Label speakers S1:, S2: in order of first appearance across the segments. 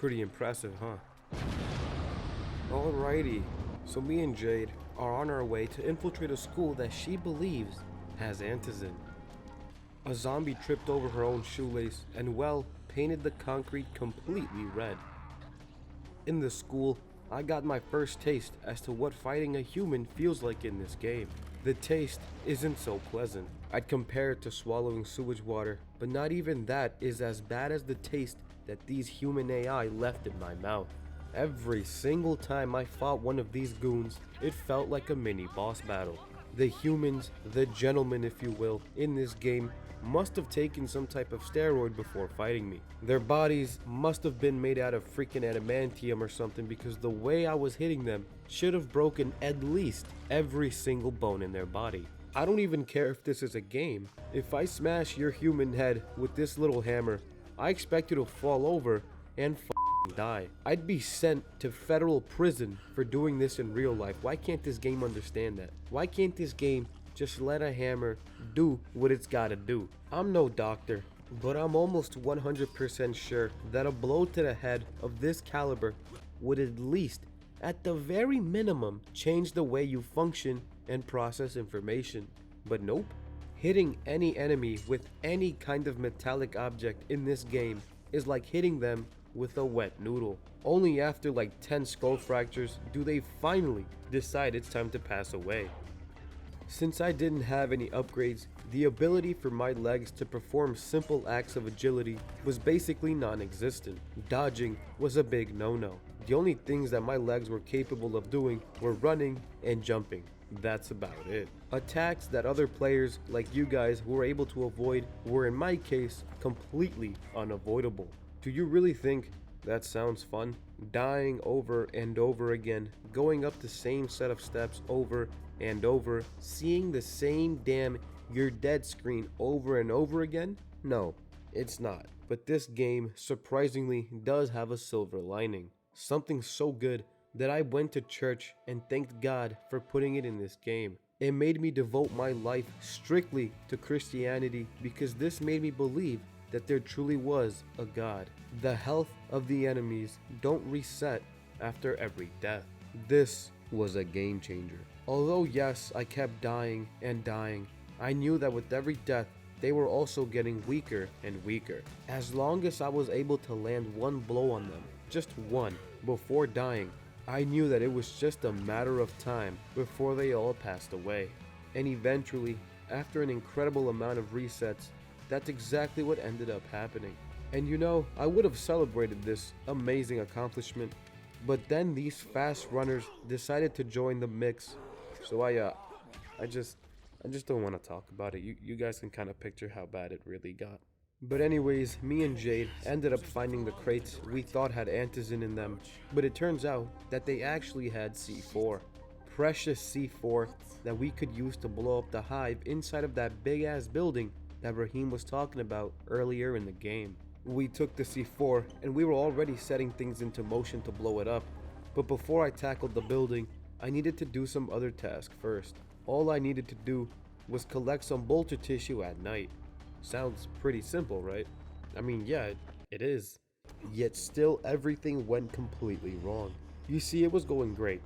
S1: Pretty impressive, huh? Alrighty, so me and Jade are on our way to infiltrate a school that she believes has antizin. A zombie tripped over her own shoelace and, well, painted the concrete completely red. In the school, I got my first taste as to what fighting a human feels like in this game. The taste isn't so pleasant. I'd compare it to swallowing sewage water, but not even that is as bad as the taste that these human AI left in my mouth. Every single time I fought one of these goons, it felt like a mini boss battle. The humans, the gentlemen if you will, in this game must have taken some type of steroid before fighting me. Their bodies must have been made out of freaking adamantium or something, because the way I was hitting them should have broken at least every single bone in their body. I don't even care if this is a game. If I smash your human head with this little hammer, I expect you to fall over and die. I'd be sent to federal prison for doing this in real life. Why can't this game understand that? Why can't this game just let a hammer do what it's gotta do? I'm no doctor, but I'm almost 100% sure that a blow to the head of this caliber would at least, at the very minimum, change the way you function and process information. But nope. Hitting any enemy with any kind of metallic object in this game is like hitting them with a wet noodle. Only after like 10 skull fractures do they finally decide it's time to pass away. Since I didn't have any upgrades, the ability for my legs to perform simple acts of agility was basically non-existent. Dodging was a big no-no. The only things that my legs were capable of doing were running and jumping. That's about it. Attacks that other players like you guys were able to avoid were, in my case, completely unavoidable. Do you really think that sounds fun? Dying over and over again, going up the same set of steps over and over, seeing the same damn "you're dead" screen over and over again? No, it's not. But this game surprisingly does have a silver lining. Something so good that I went to church and thanked God for putting it in this game. It made me devote my life strictly to Christianity, because this made me believe that there truly was a God. The health of the enemies don't reset after every death. This was a game changer. Although yes, I kept dying and dying, I knew that with every death, they were also getting weaker and weaker. As long as I was able to land one blow on them, just one, before dying, I knew that it was just a matter of time before they all passed away. And eventually, after an incredible amount of resets, that's exactly what ended up happening. And you know, I would have celebrated this amazing accomplishment, but then these fast runners decided to join the mix. So I just don't want to talk about it. You guys can kind of picture how bad it really got. But anyways, me and Jade ended up finding the crates we thought had antizin in them, but it turns out that they actually had C4. Precious C4 that we could use to blow up the hive inside of that big ass building that Raheem was talking about earlier in the game. We took the C4 and we were already setting things into motion to blow it up, but before I tackled the building, I needed to do some other task first. All I needed to do was collect some bolter tissue at night. Sounds pretty simple, right? I mean, yeah, it is. Yet still everything went completely wrong. You see, it was going great.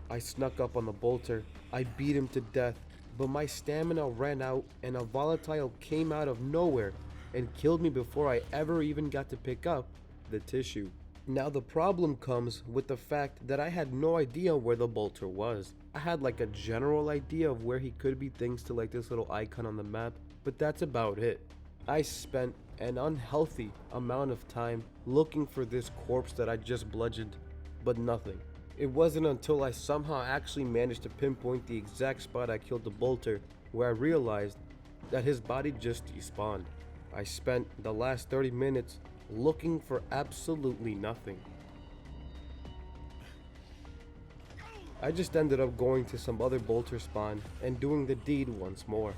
S1: I snuck up on the bolter, I beat him to death, but my stamina ran out and a volatile came out of nowhere and killed me before I ever even got to pick up the tissue. Now the problem comes with the fact that I had no idea where the bolter was. I had like a general idea of where he could be thanks to like this little icon on the map, but that's about it. I spent an unhealthy amount of time looking for this corpse that I just bludgeoned, but nothing. It wasn't until I somehow actually managed to pinpoint the exact spot I killed the bolter where I realized that his body just despawned. I spent the last 30 minutes looking for absolutely nothing. I just ended up going to some other bolter spawn and doing the deed once more.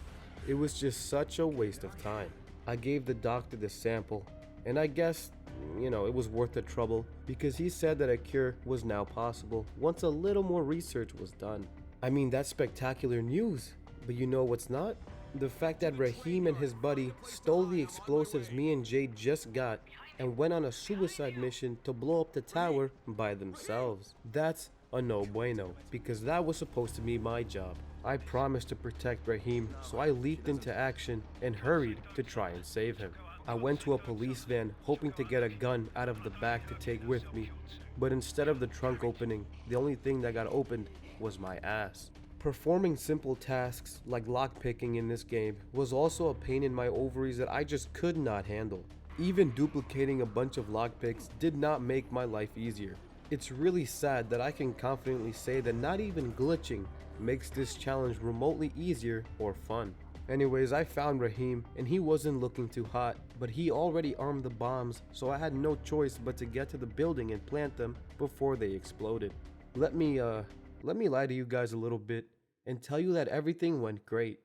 S1: It was just such a waste of time. I gave the doctor the sample, and I guess, it was worth the trouble, because he said that a cure was now possible once a little more research was done. I mean, that's spectacular news, but you know what's not? The fact that Raheem and his buddy stole the explosives me and Jade just got and went on a suicide mission to blow up the tower by themselves. That's a no bueno, because that was supposed to be my job. I promised to protect Raheem, so I leaped into action and hurried to try and save him. I went to a police van hoping to get a gun out of the back to take with me, but instead of the trunk opening, the only thing that got opened was my ass. Performing simple tasks like lockpicking in this game was also a pain in my ovaries that I just could not handle. Even duplicating a bunch of lockpicks did not make my life easier. It's really sad that I can confidently say that not even glitching makes this challenge remotely easier or fun. Anyways, I found Raheem and he wasn't looking too hot, but he already armed the bombs, so I had no choice but to get to the building and plant them before they exploded. Let me lie to you guys a little bit and tell you that everything went great.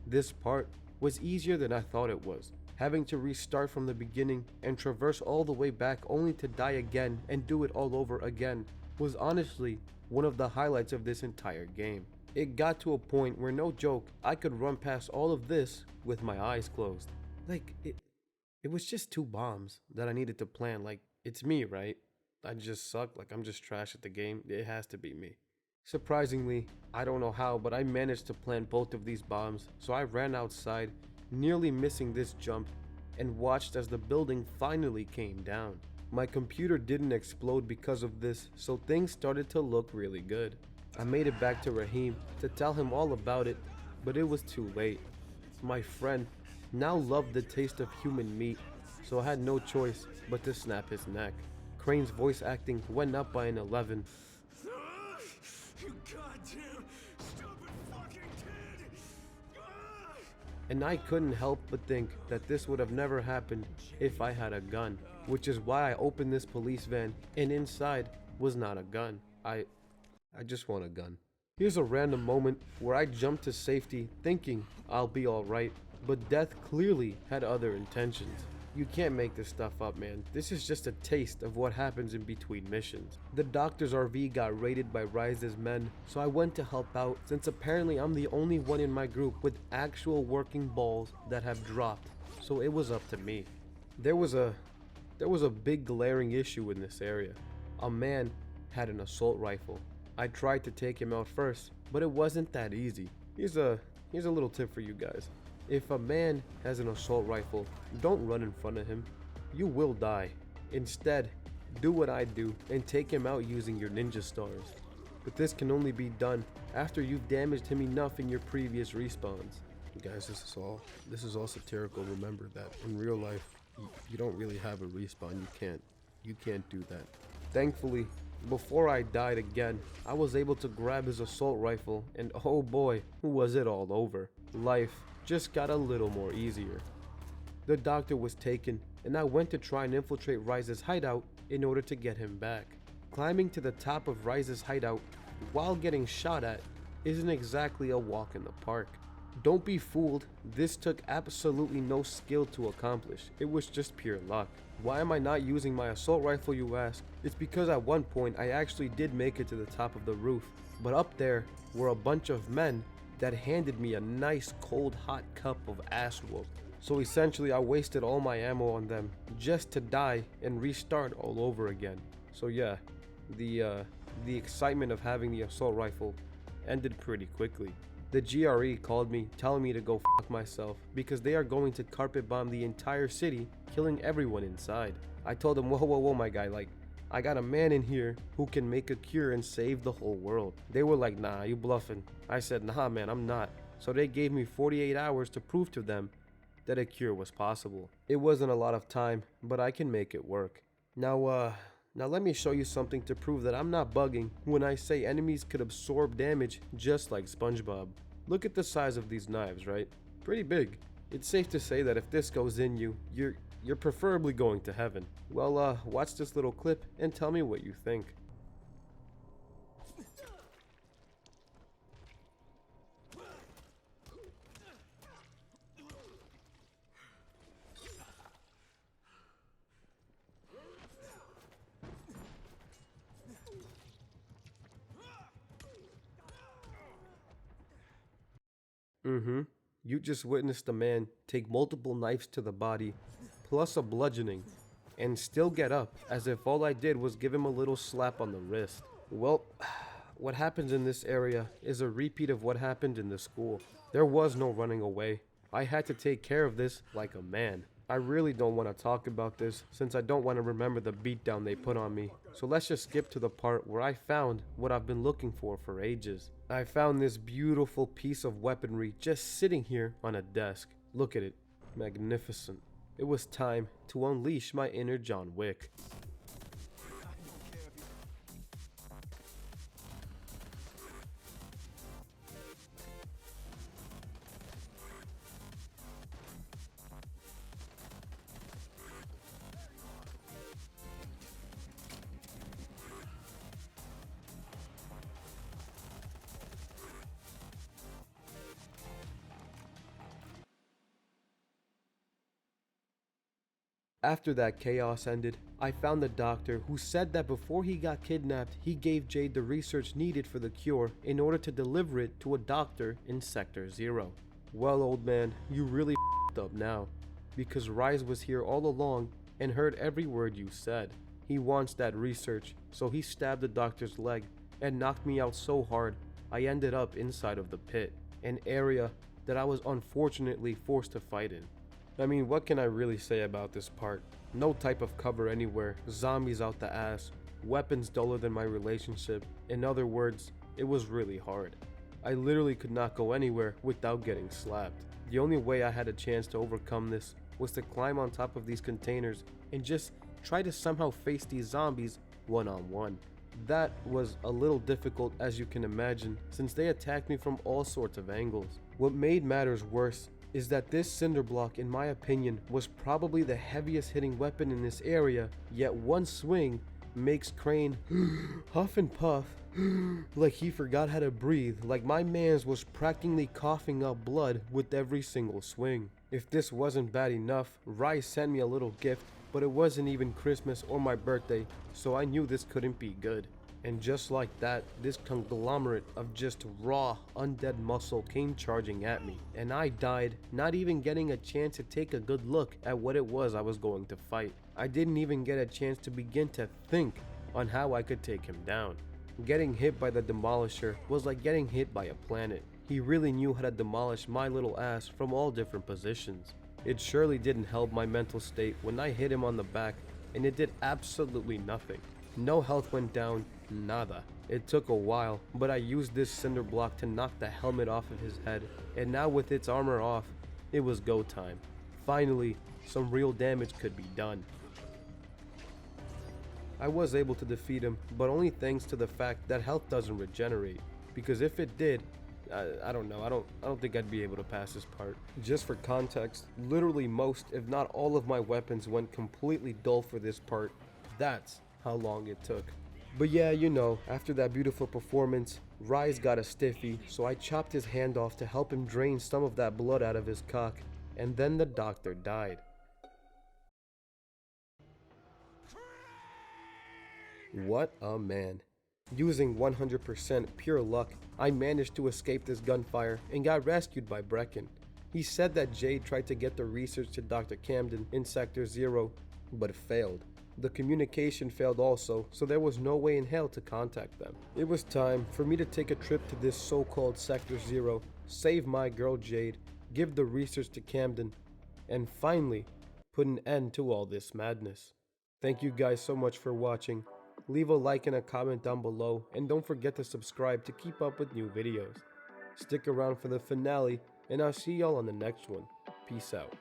S1: This part was easier than I thought it was. Having to restart from the beginning and traverse all the way back only to die again and do it all over again was honestly one of the highlights of this entire game. It got to a point where, no joke, I could run past all of this with my eyes closed. Like, it was just 2 bombs that I needed to plant. Like, it's me, right? I just suck, like I'm just trash at the game. It has to be me. Surprisingly, I don't know how, but I managed to plant both of these bombs, so I ran outside, nearly missing this jump, and watched as the building finally came down. My computer didn't explode because of this, so things started to look really good. I made it back to Raheem to tell him all about it, but it was too late. My friend now loved the taste of human meat, so I had no choice but to snap his neck. Crane's voice acting went up by an 11.
S2: You goddamn stupid fucking kid!
S1: And I couldn't help but think that this would have never happened if I had a gun, which is why I opened this police van and inside was not a gun. I just want a gun. Here's a random moment where I jumped to safety thinking I'll be alright, but death clearly had other intentions. You can't make this stuff up, man. This is just a taste of what happens in between missions. The doctor's RV got raided by Rise's men, so I went to help out since apparently I'm the only one in my group with actual working balls that have dropped, so it was up to me. There was a big glaring issue in this area. A man had an assault rifle. I tried to take him out first, but it wasn't that easy. Here's a little tip for you guys. If a man has an assault rifle, don't run in front of him. You will die. Instead, do what I do and take him out using your ninja stars. But this can only be done after you've damaged him enough in your previous respawns. Guys, this is all satirical. Remember that in real life, you don't really have a respawn. You can't do that. Thankfully, before I died again, I was able to grab his assault rifle, and oh boy, was it all over. Life just got a little more easier. The doctor was taken, and I went to try and infiltrate Rise's hideout in order to get him back. Climbing to the top of Rise's hideout while getting shot at isn't exactly a walk in the park. Don't be fooled, this took absolutely no skill to accomplish. It was just pure luck. Why am I not using my assault rifle, you ask? It's because at one point I actually did make it to the top of the roof, but up there were a bunch of men that handed me a nice cold hot cup of ass whoop. So essentially I wasted all my ammo on them just to die and restart all over again. So yeah, the excitement of having the assault rifle ended pretty quickly. The GRE called me telling me to go fuck myself because they are going to carpet bomb the entire city, killing everyone inside. I told them, whoa my guy, like, I got a man in here who can make a cure and save the whole world. They were like, nah, you bluffing. I said, nah man, I'm not. So they gave me 48 hours to prove to them that a cure was possible. It wasn't a lot of time, but I can make it work. Now let me show you something to prove that I'm not bugging when I say enemies could absorb damage just like SpongeBob. Look at the size of these knives, right? Pretty big. It's safe to say that if this goes in you, you're preferably going to heaven. Well, watch this little clip and tell me what you think. You just witnessed a man take multiple knives to the body, plus a bludgeoning, and still get up as if all I did was give him a little slap on the wrist. Well, what happens in this area is a repeat of what happened in the school. There was no running away. I had to take care of this like a man. I really don't want to talk about this since I don't want to remember the beatdown they put on me. So let's just skip to the part where I found what I've been looking for ages. I found this beautiful piece of weaponry just sitting here on a desk. Look at it. Magnificent. It was time to unleash my inner John Wick. After that chaos ended, I found the doctor who said that before he got kidnapped, he gave Jade the research needed for the cure in order to deliver it to a doctor in Sector 0. Well, old man, you really f***ed up now, because Rise was here all along and heard every word you said. He wants that research, so he stabbed the doctor's leg and knocked me out so hard I ended up inside of the pit, an area that I was unfortunately forced to fight in. I mean, what can I really say about this part? No type of cover anywhere, zombies out the ass, weapons duller than my relationship. In other words, it was really hard. I literally could not go anywhere without getting slapped. The only way I had a chance to overcome this was to climb on top of these containers and just try to somehow face these zombies one-on-one. That was a little difficult, as you can imagine, since they attacked me from all sorts of angles. What made matters worse is that this cinder block, in my opinion, was probably the heaviest hitting weapon in this area, yet one swing makes Crane huff and puff like he forgot how to breathe, like my mans was practically coughing up blood with every single swing. If this wasn't bad enough, Rice sent me a little gift, but it wasn't even Christmas or my birthday, so I knew this couldn't be good. And just like that, this conglomerate of just raw, undead muscle came charging at me, and I died, not even getting a chance to take a good look at what it was I was going to fight. I didn't even get a chance to begin to think on how I could take him down. Getting hit by the Demolisher was like getting hit by a planet. He really knew how to demolish my little ass from all different positions. It surely didn't help my mental state when I hit him on the back, and it did absolutely nothing. No health went down, nada. It took a while, but I used this cinder block to knock the helmet off of his head, and now with its armor off, it was go time. Finally, some real damage could be done. I was able to defeat him, but only thanks to the fact that health doesn't regenerate, because if it did, I don't know, I don't think I'd be able to pass this part. Just for context, literally most, if not all of my weapons went completely dull for this part. That's how long it took. But yeah, you know, after that beautiful performance, Rise got a stiffy, so I chopped his hand off to help him drain some of that blood out of his cock, and then the doctor died. What a man. Using 100% pure luck, I managed to escape this gunfire and got rescued by Brecken. He said that Jade tried to get the research to Dr. Camden in Sector 0, but failed. The communication failed also, so there was no way in hell to contact them. It was time for me to take a trip to this so-called Sector 0, save my girl Jade, give the research to Camden, and finally put an end to all this madness. Thank you guys so much for watching. Leave a like and a comment down below, and don't forget to subscribe to keep up with new videos. Stick around for the finale, and I'll see y'all on the next one. Peace out.